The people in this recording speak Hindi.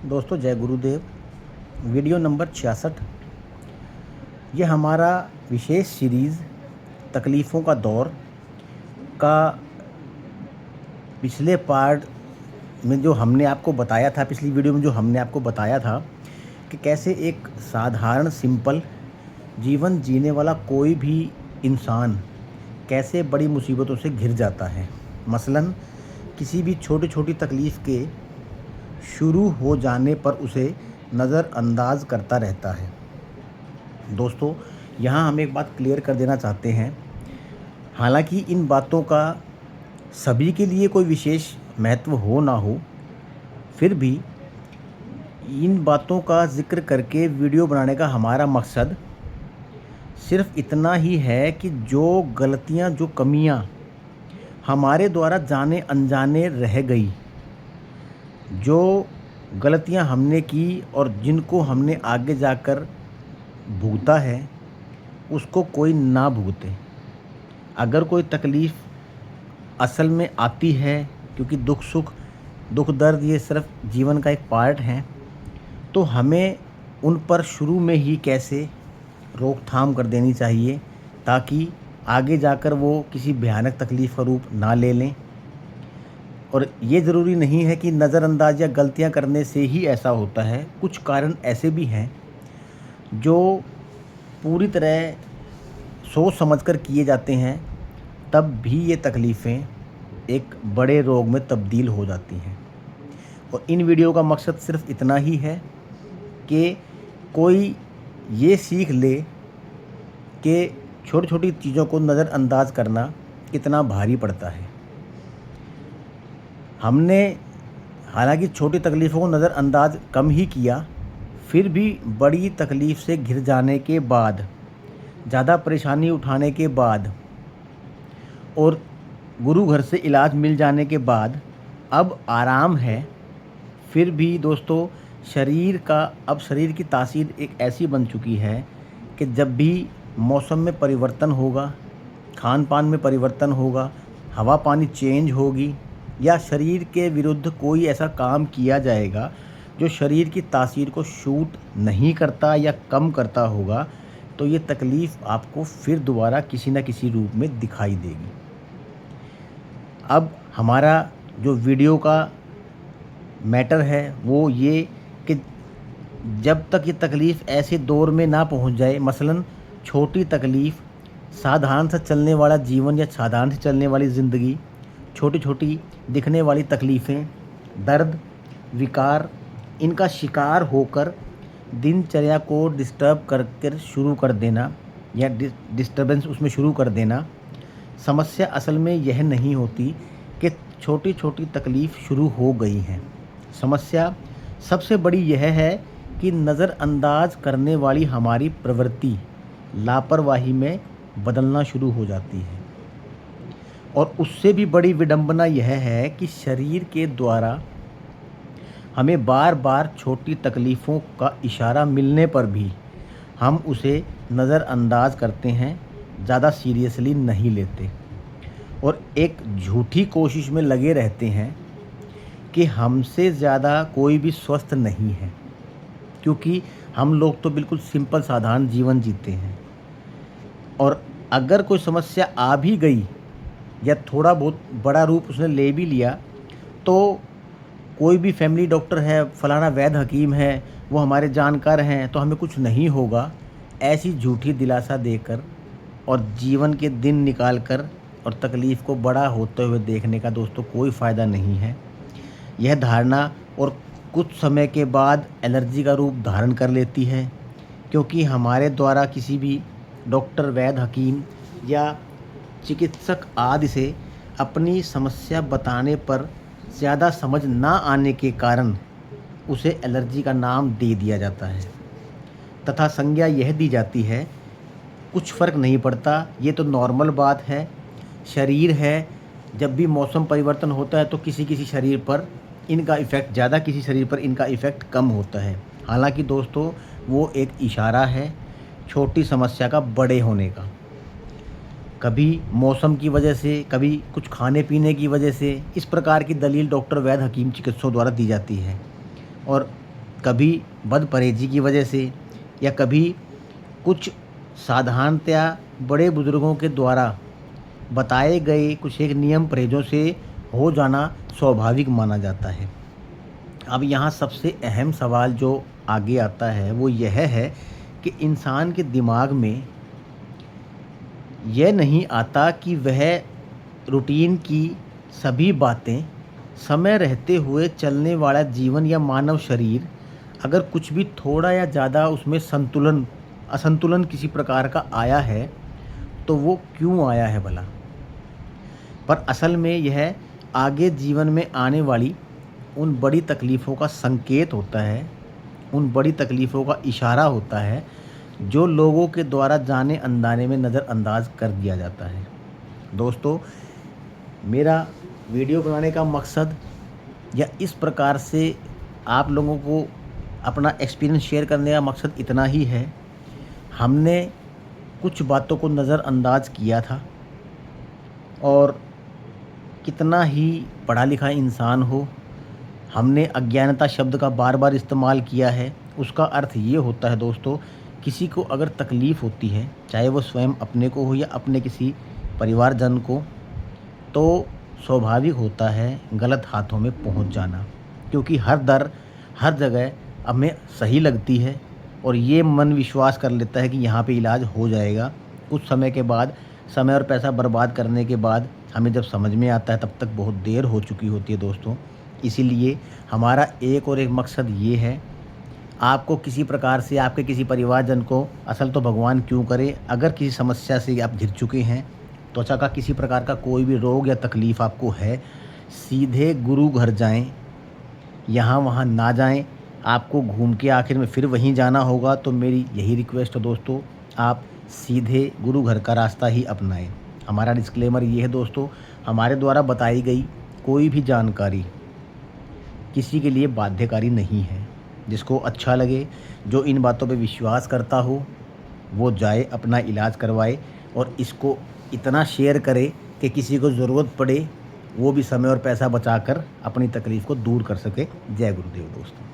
दोस्तों जय गुरुदेव। Video number 66। ये हमारा विशेष सीरीज़ तकलीफ़ों का दौर का पिछले पार्ट में जो हमने आपको बताया था, पिछली वीडियो में जो हमने आपको बताया था कि कैसे एक साधारण सिंपल जीवन जीने वाला कोई भी इंसान कैसे बड़ी मुसीबतों से घिर जाता है। मसलन किसी भी छोटी छोटी तकलीफ़ के शुरू हो जाने पर उसे नज़रअंदाज करता रहता है। दोस्तों यहाँ हम एक बात क्लियर कर देना चाहते हैं, हालांकि इन बातों का सभी के लिए कोई विशेष महत्व हो ना हो, फिर भी इन बातों का ज़िक्र करके वीडियो बनाने का हमारा मकसद सिर्फ इतना ही है कि जो गलतियाँ, जो कमियाँ हमारे द्वारा जाने अनजाने रह गई, जो गलतियां हमने की और जिनको हमने आगे जाकर भुगता है, उसको कोई ना भुगते। अगर कोई तकलीफ़ असल में आती है, क्योंकि दुख सुख, दुख दर्द ये सिर्फ जीवन का एक पार्ट है, तो हमें उन पर शुरू में ही कैसे रोकथाम कर देनी चाहिए ताकि आगे जाकर वो किसी भयानक तकलीफ़ का रूप ना ले लें। और ये ज़रूरी नहीं है कि नज़रअंदाज या गलतियाँ करने से ही ऐसा होता है। कुछ कारण ऐसे भी हैं जो पूरी तरह सोच समझकर किए जाते हैं, तब भी ये तकलीफ़ें एक बड़े रोग में तब्दील हो जाती हैं। और इन वीडियो का मकसद सिर्फ इतना ही है कि कोई ये सीख ले कि छोटी छोटी चीज़ों को नज़रअंदाज करना कितना भारी पड़ता है। हमने हालांकि छोटी तकलीफ़ों को नज़रअंदाज कम ही किया, फिर भी बड़ी तकलीफ़ से घिर जाने के बाद, ज़्यादा परेशानी उठाने के बाद और गुरु घर से इलाज मिल जाने के बाद अब आराम है। फिर भी दोस्तों अब शरीर की तासीर एक ऐसी बन चुकी है कि जब भी मौसम में परिवर्तन होगा, खान पान में परिवर्तन होगा, हवा पानी चेंज होगी या शरीर के विरुद्ध कोई ऐसा काम किया जाएगा जो शरीर की तासीर को शूट नहीं करता या कम करता होगा, तो ये तकलीफ़ आपको फिर दोबारा किसी न किसी रूप में दिखाई देगी। अब हमारा जो वीडियो का मैटर है वो ये कि जब तक ये तकलीफ़ ऐसे दौर में ना पहुंच जाए, मसलन छोटी तकलीफ़, साधारण सा चलने वाला जीवन या साधारण से चलने वाली ज़िंदगी, छोटी छोटी दिखने वाली तकलीफ़ें, दर्द, विकार, इनका शिकार होकर दिनचर्या को डिस्टर्ब कर शुरू कर देना या डिस्टर्बेंस उसमें शुरू कर देना। समस्या असल में यह नहीं होती कि छोटी छोटी तकलीफ़ शुरू हो गई हैं। समस्या सबसे बड़ी यह है कि नज़रअंदाज करने वाली हमारी प्रवृत्ति लापरवाही में बदलना शुरू हो जाती है। और उससे भी बड़ी विडंबना यह है कि शरीर के द्वारा हमें बार बार छोटी तकलीफ़ों का इशारा मिलने पर भी हम उसे नज़रअंदाज करते हैं, ज़्यादा सीरियसली नहीं लेते और एक झूठी कोशिश में लगे रहते हैं कि हमसे ज़्यादा कोई भी स्वस्थ नहीं है, क्योंकि हम लोग तो बिल्कुल सिंपल साधारण जीवन जीते हैं। और अगर कोई समस्या आ भी गई या थोड़ा बहुत बड़ा रूप उसने ले भी लिया, तो कोई भी फैमिली डॉक्टर है, फलाना वैद्य हकीम है, वो हमारे जानकार हैं, तो हमें कुछ नहीं होगा, ऐसी झूठी दिलासा देकर और जीवन के दिन निकाल कर और तकलीफ़ को बड़ा होते हुए देखने का दोस्तों कोई फ़ायदा नहीं है। यह धारणा और कुछ समय के बाद एलर्जी का रूप धारण कर लेती है, क्योंकि हमारे द्वारा किसी भी डॉक्टर, वैद्य, हकीम या चिकित्सक आदि से अपनी समस्या बताने पर ज़्यादा समझ ना आने के कारण उसे एलर्जी का नाम दे दिया जाता है तथा संज्ञा यह दी जाती है कुछ फ़र्क नहीं पड़ता, ये तो नॉर्मल बात है, शरीर है, जब भी मौसम परिवर्तन होता है तो किसी किसी शरीर पर इनका इफ़ेक्ट ज़्यादा, किसी शरीर पर इनका इफ़ेक्ट कम होता है। हालांकि दोस्तों वो एक इशारा है छोटी समस्या का बड़े होने का। कभी मौसम की वजह से, कभी कुछ खाने पीने की वजह से, इस प्रकार की दलील डॉक्टर, वैद्य, हकीम, चिकित्सकों द्वारा दी जाती है। और कभी बद परहेज़ी की वजह से या कभी कुछ सावधानतया बड़े बुज़ुर्गों के द्वारा बताए गए कुछ एक नियम परहेज़ों से हो जाना स्वाभाविक माना जाता है। अब यहाँ सबसे अहम सवाल जो आगे आता है वो यह है कि इंसान के दिमाग में यह नहीं आता कि वह रूटीन की सभी बातें, समय रहते हुए चलने वाला जीवन या मानव शरीर अगर कुछ भी थोड़ा या ज़्यादा उसमें असंतुलन किसी प्रकार का आया है तो वो क्यों आया है भला? पर असल में यह आगे जीवन में आने वाली उन बड़ी तकलीफ़ों का संकेत होता है, उन बड़ी तकलीफ़ों का इशारा होता है, जो लोगों के द्वारा जाने अनजाने में नज़रअंदाज कर दिया जाता है। दोस्तों, मेरा वीडियो बनाने का मकसद या इस प्रकार से आप लोगों को अपना एक्सपीरियंस शेयर करने का मकसद इतना ही है। हमने कुछ बातों को नज़रअंदाज किया था और कितना ही पढ़ा लिखा इंसान हो, हमने अज्ञानता शब्द का बार बार इस्तेमाल किया है। उसका अर्थ ये होता है दोस्तों, किसी को अगर तकलीफ़ होती है, चाहे वो स्वयं अपने को हो या अपने किसी परिवारजन को, तो स्वाभाविक होता है गलत हाथों में पहुंच जाना, क्योंकि हर जगह हमें सही लगती है और ये मन विश्वास कर लेता है कि यहाँ पे इलाज हो जाएगा। कुछ समय के बाद, समय और पैसा बर्बाद करने के बाद हमें जब समझ में आता है तब तक बहुत देर हो चुकी होती है दोस्तों। इसीलिए हमारा एक और एक मकसद ये है, आपको किसी प्रकार से आपके किसी परिवारजन को, असल तो भगवान क्यों करे, अगर किसी समस्या से आप घिर चुके हैं, त्वचा का किसी प्रकार का कोई भी रोग या तकलीफ़ आपको है, सीधे गुरु घर जाएं, यहाँ वहाँ ना जाएं। आपको घूम के आखिर में फिर वहीं जाना होगा, तो मेरी यही रिक्वेस्ट है दोस्तों, आप सीधे गुरु घर का रास्ता ही अपनाएं। हमारा डिस्क्लेमर ये है दोस्तों, हमारे द्वारा बताई गई कोई भी जानकारी किसी के लिए बाध्यकारी नहीं है। जिसको अच्छा लगे, जो इन बातों पे विश्वास करता हो, वो जाए अपना इलाज करवाए और इसको इतना शेयर करे कि किसी को ज़रूरत पड़े वो भी समय और पैसा बचाकर अपनी तकलीफ़ को दूर कर सके। जय गुरुदेव दोस्तों।